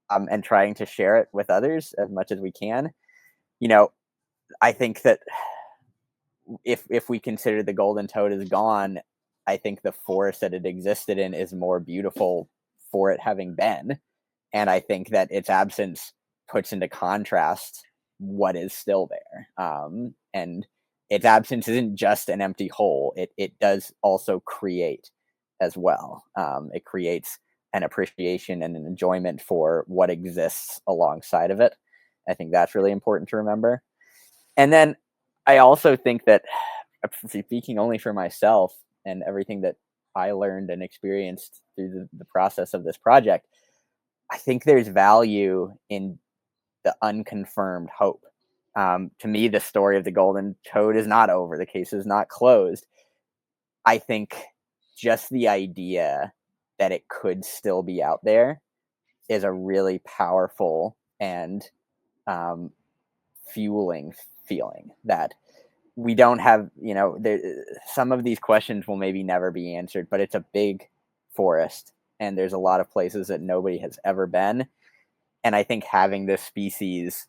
and trying to share it with others as much as we can. I think that if we consider the golden toad is gone, I think the forest that it existed in is more beautiful for it having been. And I think that its absence puts into contrast what is still there. And its absence isn't just an empty hole. It does also create as well. It creates an appreciation and an enjoyment for what exists alongside of it. I think that's really important to remember. And then I also think that, speaking only for myself and everything that I learned and experienced through the process of this project, I think there's value in the unconfirmed hope. To me, the story of the golden toad is not over. The case is not closed. I think just the idea that it could still be out there is a really powerful and fueling feeling that we don't have. Some of these questions will maybe never be answered, but it's a big forest and there's a lot of places that nobody has ever been. And I think having this species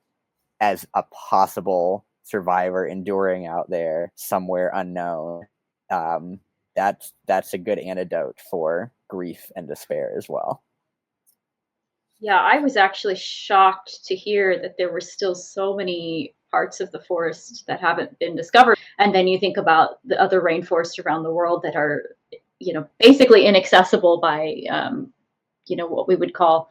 as a possible survivor enduring out there somewhere unknown, that's a good antidote for grief and despair as well. Yeah, I was actually shocked to hear that there were still so many parts of the forest that haven't been discovered. And then you think about the other rainforests around the world that are, basically inaccessible by, what we would call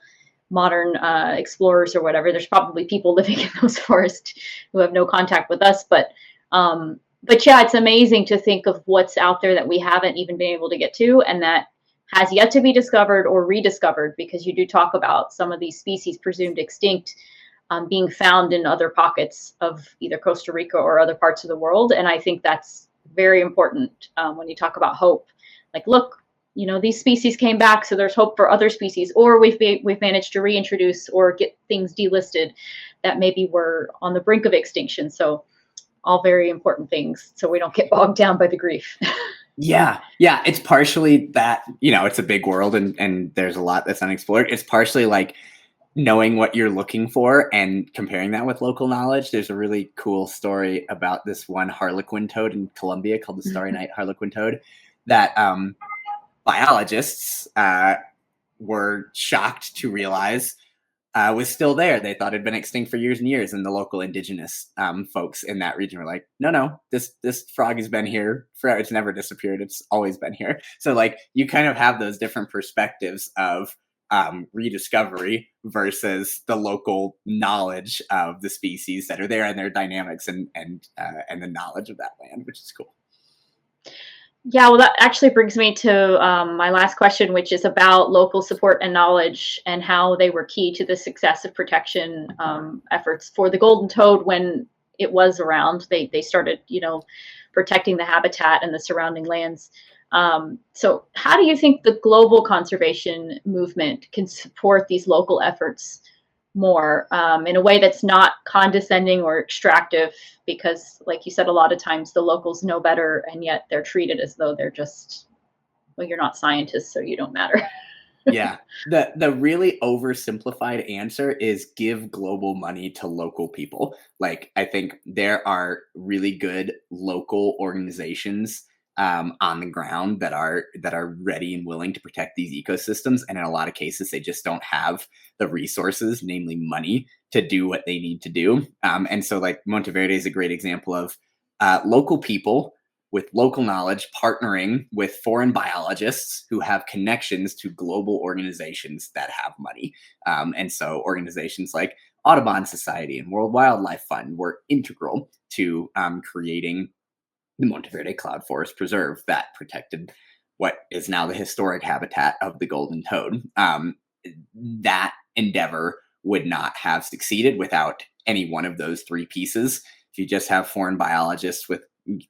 modern explorers or whatever. There's probably people living in those forests who have no contact with us, but yeah, it's amazing to think of what's out there that we haven't even been able to get to, and that has yet to be discovered or rediscovered, because you do talk about some of these species presumed extinct being found in other pockets of either Costa Rica or other parts of the world. And I think that's very important when you talk about hope. Like, look, these species came back, so there's hope for other species, or we've managed to reintroduce or get things delisted that maybe were on the brink of extinction. So all very important things, so we don't get bogged down by the grief. Yeah. It's partially that, it's a big world and there's a lot that's unexplored. It's partially like knowing what you're looking for and comparing that with local knowledge. There's a really cool story about this one harlequin toad in Colombia called the Starry Night harlequin toad that biologists were shocked to realize was still there. They thought it had been extinct for years and years, and the local indigenous folks in that region were like, no, this frog has been here forever. It's never disappeared. It's always been here. So like you kind of have those different perspectives of rediscovery versus the local knowledge of the species that are there and their dynamics and the knowledge of that land, which is cool. Yeah, well, that actually brings me to my last question, which is about local support and knowledge and how they were key to the success of protection efforts for the golden toad when it was around. They started, protecting the habitat and the surrounding lands. So how do you think the global conservation movement can support these local efforts more in a way that's not condescending or extractive? Because like you said, a lot of times the locals know better, and yet they're treated as though they're just, well, you're not scientists, so you don't matter. Yeah. The really oversimplified answer is give global money to local people. Like, I think there are really good local organizations on the ground that are ready and willing to protect these ecosystems, and in a lot of cases they just don't have the resources, namely money, to do what they need to do. And so like Monteverde is a great example of local people with local knowledge partnering with foreign biologists who have connections to global organizations that have money. And so organizations like Audubon Society and World Wildlife Fund were integral to creating the Monteverde Cloud Forest Preserve that protected what is now the historic habitat of the golden toad. That endeavor would not have succeeded without any one of those three pieces. If you just have foreign biologists with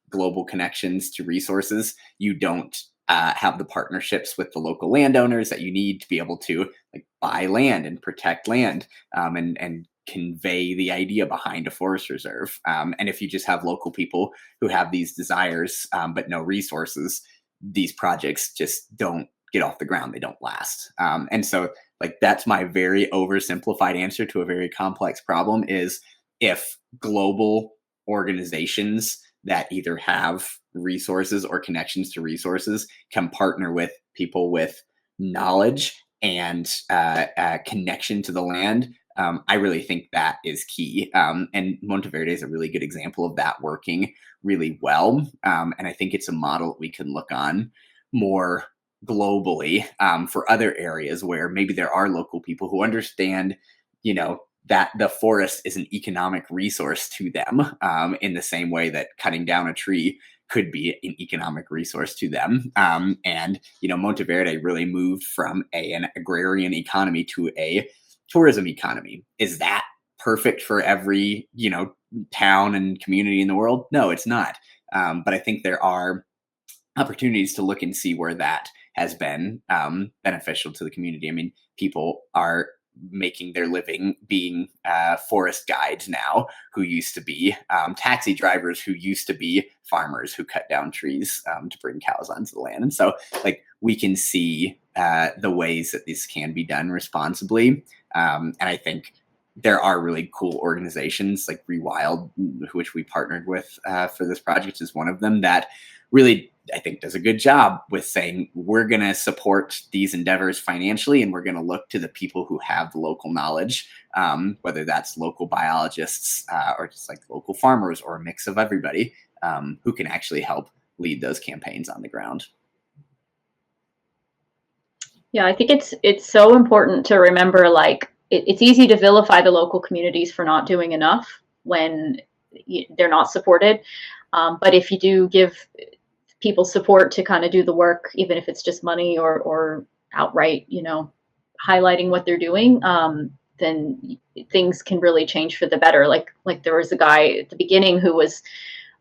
global connections to resources, you don't have the partnerships with the local landowners that you need to be able to like buy land and protect land and convey the idea behind a forest reserve. And if you just have local people who have these desires but no resources, these projects just don't get off the ground. They don't last. And so like that's my very oversimplified answer to a very complex problem is if global organizations that either have resources or connections to resources can partner with people with knowledge and connection to the land, I really think that is key. And Monteverde is a really good example of that working really well. And I think it's a model we can look on more globally for other areas where maybe there are local people who understand, that the forest is an economic resource to them in the same way that cutting down a tree could be an economic resource to them. And, Monteverde really moved from an agrarian economy to a tourism economy. Is that perfect for every, town and community in the world? No, it's not. But I think there are opportunities to look and see where that has been beneficial to the community. I mean, people are making their living being forest guides now who used to be taxi drivers, who used to be farmers who cut down trees to bring cows onto the land. And so like we can see the ways that this can be done responsibly. And I think there are really cool organizations like Rewild, which we partnered with for this project, is one of them that really, I think, does a good job with saying we're going to support these endeavors financially, and we're going to look to the people who have the local knowledge, whether that's local biologists or just like local farmers or a mix of everybody who can actually help lead those campaigns on the ground. Yeah, I think it's so important to remember, like, it's easy to vilify the local communities for not doing enough when they're not supported. But if you do give people support to kind of do the work, even if it's just money or outright, highlighting what they're doing, then things can really change for the better. Like there was a guy at the beginning who was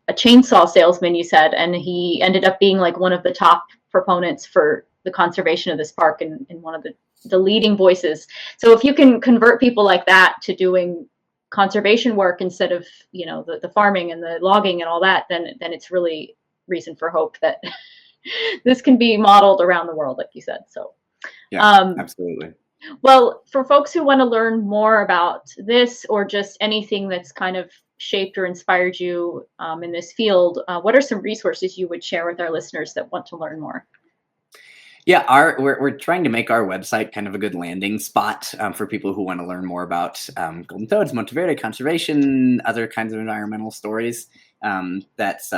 a chainsaw salesman, you said, and he ended up being like one of the top proponents for the conservation of this park and one of the leading voices. So if you can convert people like that to doing conservation work instead of the farming and the logging and all that, then it's really reason for hope that this can be modeled around the world, like you said. So yeah, absolutely. Well, for folks who want to learn more about this or just anything that's kind of shaped or inspired you in this field, what are some resources you would share with our listeners that want to learn more? Yeah, we're trying to make our website kind of a good landing spot for people who want to learn more about golden toads, Monteverde, conservation, other kinds of environmental stories. That's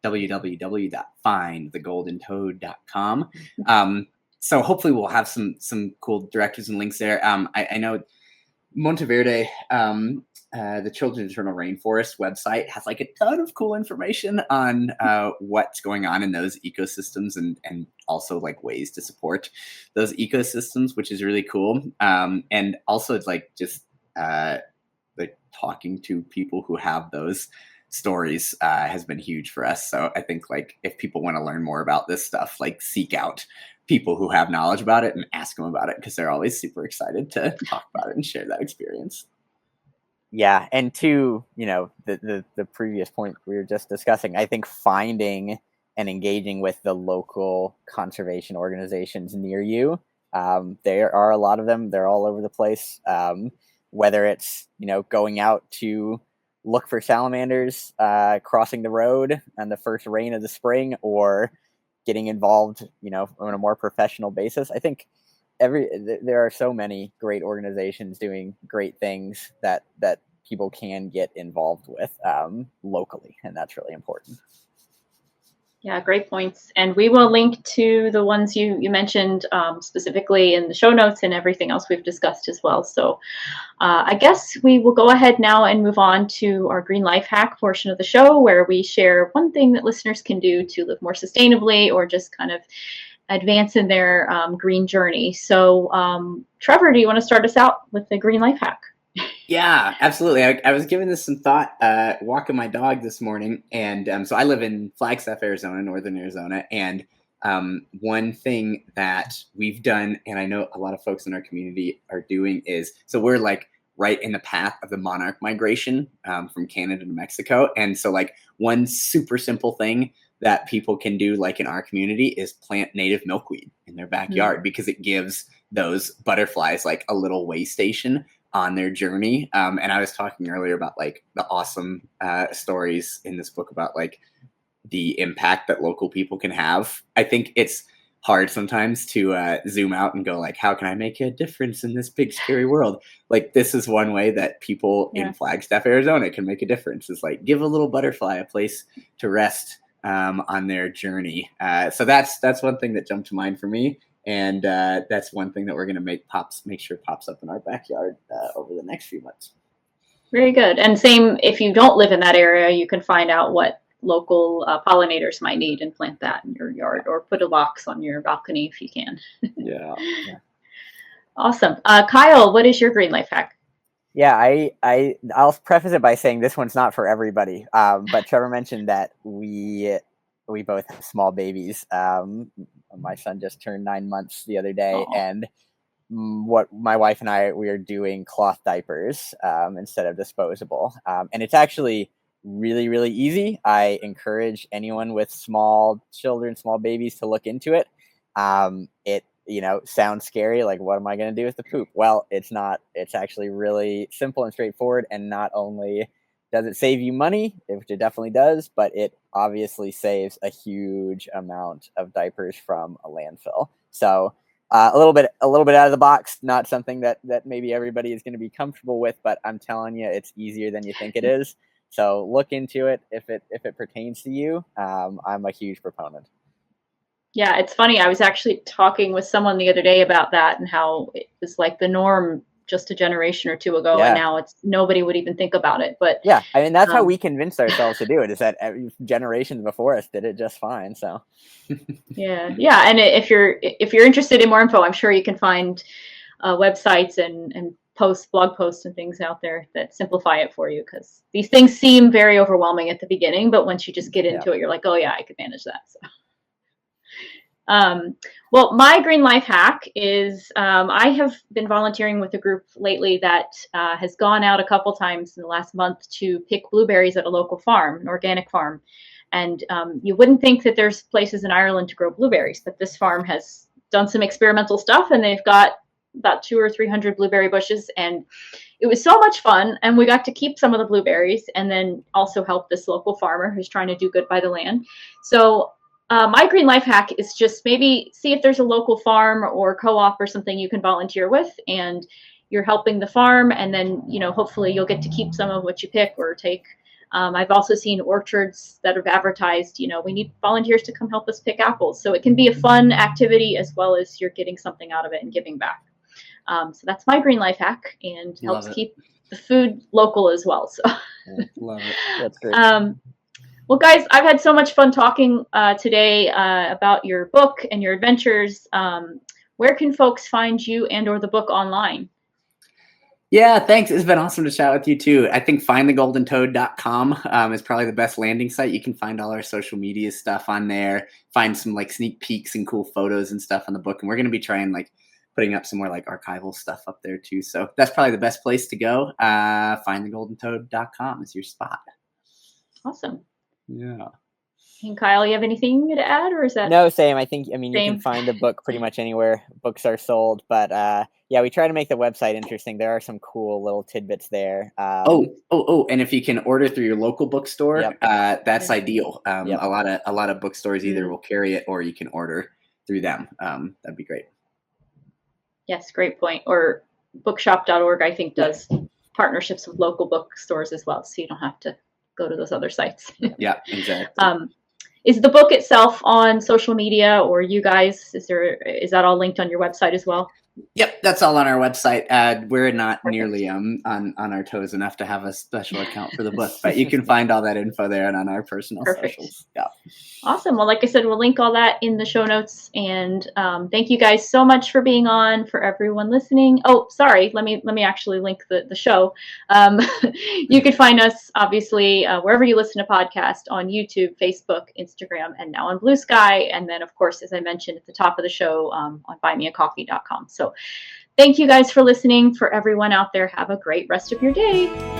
www.findthegoldentoad.com. So hopefully we'll have some cool directives and links there. I know Monteverde, the Children's Eternal Rainforest website has like a ton of cool information on what's going on in those ecosystems and also like ways to support those ecosystems, which is really cool. And also it's like just like talking to people who have those stories has been huge for us. So I think like if people want to learn more about this stuff, like seek out people who have knowledge about it and ask them about it, because they're always super excited to talk about it and share that experience. Yeah, and to the previous point we were just discussing, I think finding and engaging with the local conservation organizations near you, there are a lot of them. They're all over the place. Whether it's going out to look for salamanders crossing the road on the first rain of the spring, or getting involved on a more professional basis. I think there are so many great organizations doing great things that people can get involved with locally, and that's really important. Yeah, great points. And we will link to the ones you mentioned specifically in the show notes and everything else we've discussed as well. So I guess we will go ahead now and move on to our green life hack portion of the show, where we share one thing that listeners can do to live more sustainably or just kind of advance in their green journey. So Trevor, do you want to start us out with the green life hack? Yeah, absolutely. I was giving this some thought walking my dog this morning. And so I live in Flagstaff, Arizona, northern Arizona. And one thing that we've done, and I know a lot of folks in our community are doing, is so we're like right in the path of the monarch migration from Canada to Mexico. And so like one super simple thing that people can do like in our community is plant native milkweed in their backyard, because it gives those butterflies like a little way station on their journey. And I was talking earlier about like the awesome stories in this book about like the impact that local people can have. I think it's hard sometimes to zoom out and go like, how can I make a difference in this big scary world? Like this is one way that people in Flagstaff, Arizona can make a difference, is like give a little butterfly a place to rest on their journey. So that's one thing that jumped to mind for me. And that's one thing that we're going to make sure pops up in our backyard over the next few months. Very good. And same, if you don't live in that area, you can find out what local pollinators might need and plant that in your yard, or put a box on your balcony if you can. Yeah. Awesome. Kyle, what is your green life hack? Yeah, I'll preface it by saying this one's not for everybody. But Trevor mentioned that we both have small babies. My son just turned 9 months the other day. Aww. And what my wife and we are doing cloth diapers instead of disposable. And it's actually really, really easy. I encourage anyone with small children, small babies, to look into it. It sounds scary, like what am I going to do with the poop? Well, it's not. It's actually really simple and straightforward. And not only does it save you money, which it definitely does, but it obviously saves a huge amount of diapers from a landfill. So a little bit out of the box, not something that maybe everybody is going to be comfortable with, but I'm telling you, it's easier than you think it is. So look into it if it pertains to you. I'm a huge proponent. Yeah, it's funny. I was actually talking with someone the other day about that and how it was like the norm just a generation or two ago, Yeah. and now nobody would even think about it. But yeah, I mean, that's how we convinced ourselves to do it, is that generations before us did it just fine. So yeah, and if you're interested in more info, I'm sure you can find websites and blog posts and things out there that simplify it for you, because these things seem very overwhelming at the beginning, but once you just get into it, you're like, oh yeah, I could manage that. So. Well, my green life hack is I have been volunteering with a group lately that has gone out a couple times in the last month to pick blueberries at a local farm, an organic farm. And you wouldn't think that there's places in Ireland to grow blueberries, but this farm has done some experimental stuff, and they've got about 200 or 300 blueberry bushes, and it was so much fun. And we got to keep some of the blueberries and then also help this local farmer who's trying to do good by the land. So my green life hack is just maybe see if there's a local farm or co-op or something you can volunteer with, and you're helping the farm, and then hopefully you'll get to keep some of what you pick or take. I've also seen orchards that have advertised, we need volunteers to come help us pick apples. So it can be a fun activity as well as you're getting something out of it and giving back. So that's my green life hack, and helps keep the food local as well. So Love it. that's great. Well, guys, I've had so much fun talking today about your book and your adventures. Where can folks find you and or the book online? Yeah, thanks. It's been awesome to chat with you too. I think findthegoldentoad.com is probably the best landing site. You can find all our social media stuff on there, find some like sneak peeks and cool photos and stuff on the book. And we're going to be trying putting up some more like archival stuff up there too. So that's probably the best place to go. Findthegoldentoad.com is your spot. Awesome. Yeah. And Kyle, you have anything to add, or is that? No, same. You can find the book pretty much anywhere books are sold, but yeah, we try to make the website interesting. There are some cool little tidbits there. And if you can order through your local bookstore, that's ideal. A lot of bookstores either will carry it or you can order through them. That'd be great. Yes, great point. Or bookshop.org, I think, does partnerships with local bookstores as well, so you don't have to go to those other sites. Yeah, exactly. Is the book itself on social media, or you guys, is that all linked on your website as well? Yep, that's all on our website. We're not nearly on our toes enough to have a special account for the book, but you can find all that info there and on our personal socials. Yeah. Awesome. Well, like I said, we'll link all that in the show notes. And thank you guys so much for being on. For everyone listening. Oh, sorry. Let me actually link the show. You can find us obviously wherever you listen to podcasts, on YouTube, Facebook, Instagram, and now on Blue Sky. And then, of course, as I mentioned at the top of the show, on buymeacoffee.com. So thank you guys for listening. For everyone out there, have a great rest of your day.